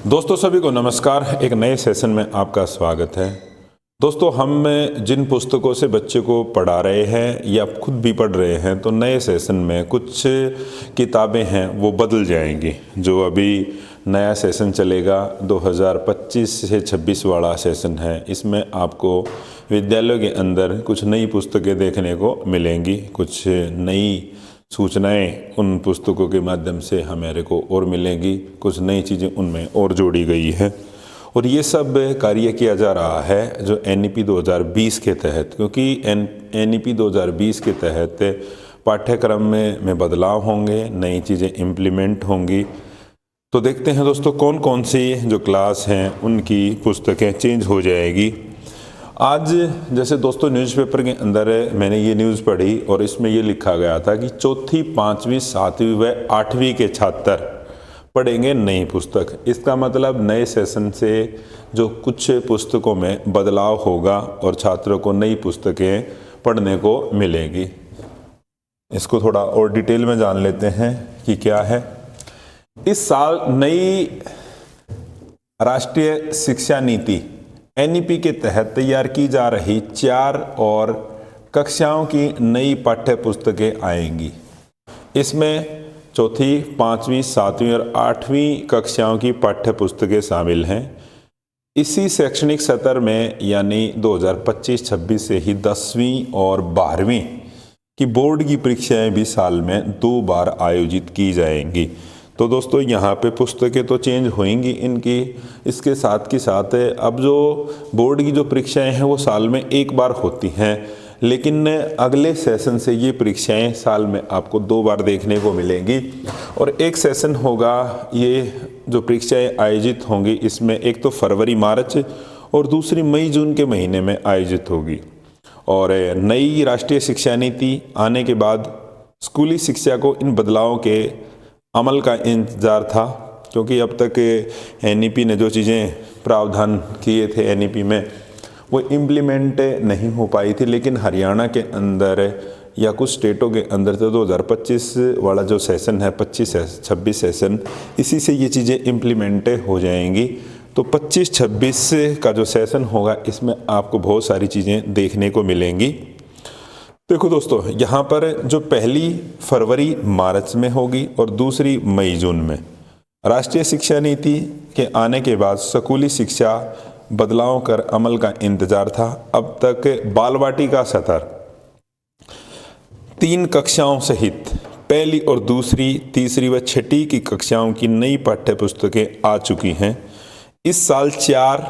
दोस्तों सभी को नमस्कार। एक नए सेशन में आपका स्वागत है। दोस्तों हम जिन पुस्तकों से बच्चे को पढ़ा रहे हैं या खुद भी पढ़ रहे हैं, तो नए सेशन में कुछ किताबें हैं वो बदल जाएंगी। जो अभी नया सेशन चलेगा 2025 से 26 वाला सेशन है, इसमें आपको विद्यालयों के अंदर कुछ नई पुस्तकें देखने को मिलेंगी। कुछ नई सूचनाएं उन पुस्तकों के माध्यम से हमारे को और मिलेंगी, कुछ नई चीज़ें उनमें और जोड़ी गई है। और ये सब कार्य किया जा रहा है जो NEP 2020 के तहत, क्योंकि NEP 2020 के तहत पाठ्यक्रम में बदलाव होंगे, नई चीज़ें इम्प्लीमेंट होंगी। तो देखते हैं दोस्तों कौन कौन सी जो क्लास हैं उनकी पुस्तकें चेंज हो जाएगी। आज जैसे दोस्तों न्यूज़पेपर के अंदर मैंने ये न्यूज़ पढ़ी और इसमें ये लिखा गया था कि चौथी, पाँचवीं, सातवीं व आठवीं के छात्र पढ़ेंगे नई पुस्तक। इसका मतलब नए सेशन से जो कुछ पुस्तकों में बदलाव होगा और छात्रों को नई पुस्तकें पढ़ने को मिलेगी। इसको थोड़ा और डिटेल में जान लेते हैं कि क्या है। इस साल नई राष्ट्रीय शिक्षा नीति NEP के तहत तैयार की जा रही 4 और कक्षाओं की नई पाठ्य पुस्तकें आएंगी। इसमें चौथी, पाँचवीं, सातवीं और आठवीं कक्षाओं की पाठ्य पुस्तकें शामिल हैं। इसी शैक्षणिक सत्र में यानी 2025-26 से ही 10वीं और 12वीं की बोर्ड की परीक्षाएं भी साल में 2 बार आयोजित की जाएंगी। तो दोस्तों यहाँ पे पुस्तकें तो चेंज होंगी इनकी, इसके साथ के साथ अब जो बोर्ड की जो परीक्षाएं हैं वो साल में 1 बार होती हैं, लेकिन अगले सेशन से ये परीक्षाएं साल में आपको 2 बार देखने को मिलेंगी। और एक सेशन होगा, ये जो परीक्षाएं आयोजित होंगी इसमें एक तो फरवरी मार्च और दूसरी मई जून के महीने में आयोजित होगी। और नई राष्ट्रीय शिक्षा नीति आने के बाद स्कूली शिक्षा को इन बदलावों के अमल का इंतज़ार था, क्योंकि अब तक NEP ने जो चीज़ें प्रावधान किए थे NEP में वो इम्प्लीमेंट नहीं हो पाई थी। लेकिन हरियाणा के अंदर या कुछ स्टेटों के अंदर तो 2025 वाला जो सेशन है, 25-26 सेशन, इसी से ये चीज़ें इम्प्लीमेंट हो जाएंगी। तो 25-26 का जो सेशन होगा इसमें आपको बहुत सारी चीज़ें देखने को मिलेंगी। देखो दोस्तों, यहाँ पर जो पहली फरवरी मार्च में होगी और दूसरी मई जून में राष्ट्रीय शिक्षा नीति के आने के बाद स्कूली शिक्षा बदलाव कर अमल का इंतजार था। अब तक बालवाटिका सत्र 3 कक्षाओं सहित पहली और दूसरी, तीसरी व छठी की कक्षाओं की नई पाठ्य पुस्तकें आ चुकी हैं। इस साल 4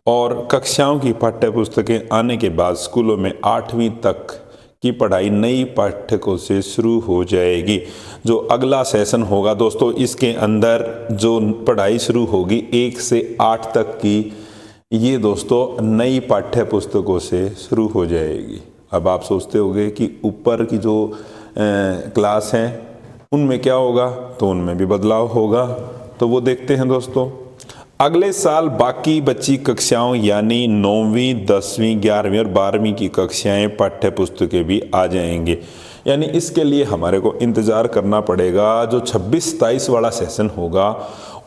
और कक्षाओं की पाठ्य पुस्तकें आने के बाद स्कूलों में 8वीं तक की पढ़ाई नई पाठ्यकों से शुरू हो जाएगी। जो अगला सेशन होगा दोस्तों, इसके अंदर जो पढ़ाई शुरू होगी 1 से 8 तक की, ये दोस्तों नई पाठ्य पुस्तकों से शुरू हो जाएगी। अब आप सोचते होंगे कि ऊपर की जो क्लास हैं उनमें क्या होगा, तो उनमें भी बदलाव होगा। तो वो देखते हैं दोस्तों। अगले साल बाकी बची कक्षाओं यानी 9वीं, 10वीं, 11वीं और 12वीं की कक्षाएं पाठ्य पुस्तकें भी आ जाएंगे। यानी इसके लिए हमारे को इंतज़ार करना पड़ेगा। जो 26-27 वाला सेशन होगा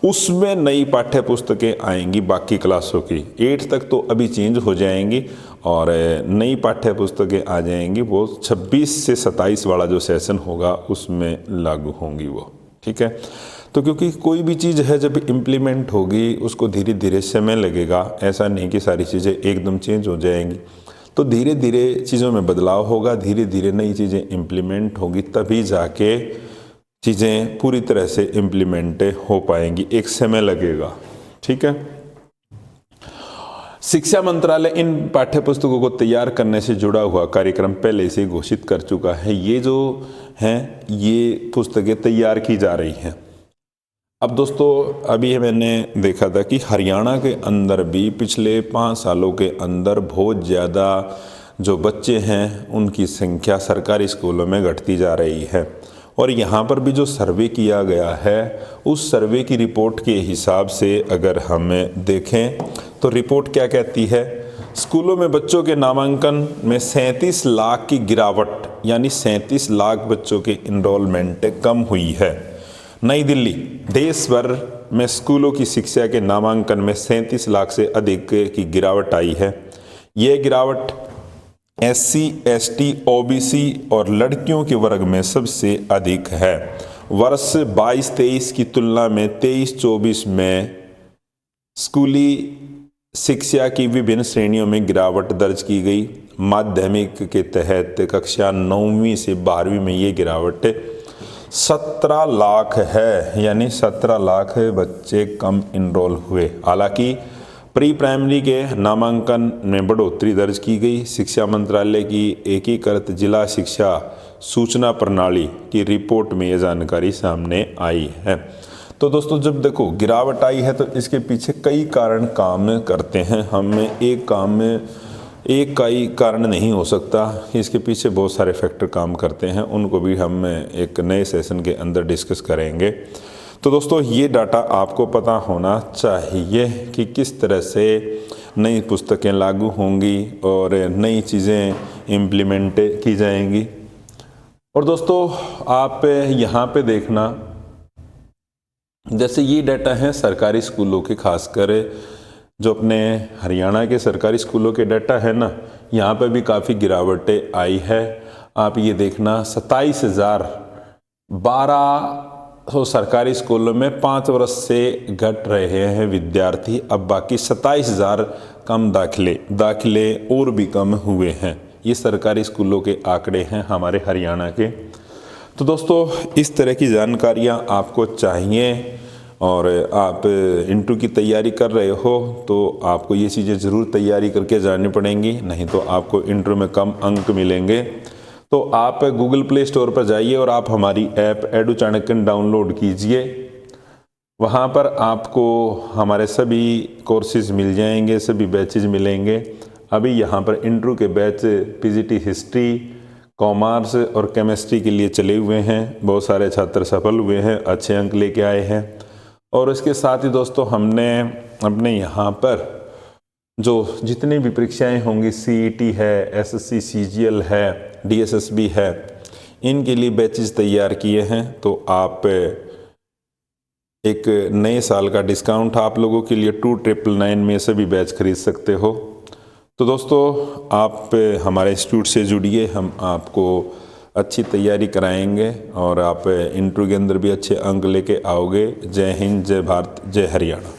उसमें नई पाठ्य पुस्तकें आएंगी बाकी क्लासों की। 8 तक तो अभी चेंज हो जाएंगी और नई पाठ्य पुस्तकें आ जाएंगी। वो 26 से 27 वाला जो सेशन होगा उसमें लागू होंगी वो, ठीक है। तो क्योंकि कोई भी चीज़ है जब इम्प्लीमेंट होगी उसको धीरे धीरे समय लगेगा, ऐसा नहीं कि सारी चीज़ें एकदम चेंज हो जाएंगी। तो धीरे धीरे चीज़ों में बदलाव होगा, धीरे धीरे नई चीज़ें इम्प्लीमेंट होंगी, तभी जाके चीज़ें पूरी तरह से इम्प्लीमेंट हो पाएंगी। एक समय लगेगा, ठीक है। शिक्षा मंत्रालय इन पाठ्य पुस्तकों को तैयार करने से जुड़ा हुआ कार्यक्रम पहले से घोषित कर चुका है। ये जो हैं ये पुस्तकें तैयार की जा रही हैं। अब दोस्तों अभी मैंने देखा था कि हरियाणा के अंदर भी पिछले 5 सालों के अंदर बहुत ज़्यादा जो बच्चे हैं उनकी संख्या सरकारी स्कूलों में घटती जा रही है। और यहाँ पर भी जो सर्वे किया गया है उस सर्वे की रिपोर्ट के हिसाब से अगर हम देखें तो रिपोर्ट क्या कहती है, स्कूलों में बच्चों के नामांकन में 37 लाख की गिरावट, यानी 37 लाख बच्चों के इनरोलमेंट कम हुई है। नई दिल्ली देश भर में स्कूलों की शिक्षा के नामांकन में 37 लाख से अधिक की गिरावट आई है। ये गिरावट SC, ST, OBC और लड़कियों के वर्ग में सबसे अधिक है। वर्ष 22-23 की तुलना में 23-24 में स्कूली शिक्षा की विभिन्न श्रेणियों में गिरावट दर्ज की गई। माध्यमिक के तहत कक्षा 9वीं से 12वीं में ये गिरावट 17 लाख है, यानी 17 लाख बच्चे कम इनरोल हुए। हालांकि प्री प्राइमरी के नामांकन में बढ़ोतरी दर्ज की गई। शिक्षा मंत्रालय की एकीकृत जिला शिक्षा सूचना प्रणाली की रिपोर्ट में ये जानकारी सामने आई है। तो दोस्तों, जब देखो गिरावट आई है तो इसके पीछे कई कारण काम करते हैं। हमें एक का ही कारण नहीं हो सकता, इसके पीछे बहुत सारे फैक्टर काम करते हैं। उनको भी हम एक नए सेशन के अंदर डिस्कस करेंगे। तो दोस्तों, ये डाटा आपको पता होना चाहिए कि किस तरह से नई पुस्तकें लागू होंगी और नई चीज़ें इम्प्लीमेंट की जाएंगी। और दोस्तों, आप यहाँ पे देखना, जैसे ये डाटा है सरकारी स्कूलों के, खासकर जो अपने हरियाणा के सरकारी स्कूलों के डाटा है ना, यहाँ पे भी काफ़ी गिरावटें आई है। आप ये देखना, 27,012 सरकारी स्कूलों में 5 वर्ष से घट रहे हैं विद्यार्थी। अब बाकी 27,000 कम दाखिले और भी कम हुए हैं। ये सरकारी स्कूलों के आंकड़े हैं हमारे हरियाणा के। तो दोस्तों, इस तरह की जानकारियाँ आपको चाहिए और आप इंटरव्यू की तैयारी कर रहे हो तो आपको ये चीज़ें ज़रूर तैयारी करके जानी पड़ेंगी, नहीं तो आपको इंटरव्यू में कम अंक मिलेंगे। तो आप गूगल प्ले स्टोर पर जाइए और आप हमारी ऐप एडू चाणक्य डाउनलोड कीजिए। वहाँ पर आपको हमारे सभी कोर्सेज मिल जाएंगे, सभी बैचेज मिलेंगे। अभी यहाँ पर इंटरव्यू के बैच PGT हिस्ट्री, कॉमर्स और केमिस्ट्री के लिए चले हुए हैं। बहुत सारे छात्र सफल हुए हैं, अच्छे अंक लेके आए हैं। और इसके साथ ही दोस्तों, हमने अपने यहाँ पर जो जितनी भी परीक्षाएं होंगी, CET है, SSC CGL है, DSSB है, इनके लिए बैचेस तैयार किए हैं। तो आप एक नए साल का डिस्काउंट आप लोगों के लिए 2999 में सभी बैच खरीद सकते हो। तो दोस्तों, आप हमारे इंस्टीट्यूट से जुड़िए, हम आपको अच्छी तैयारी कराएंगे और आप इंटरव्यू के अंदर भी अच्छे अंक लेके आओगे। जय हिंद, जय भारत, जय हरियाणा।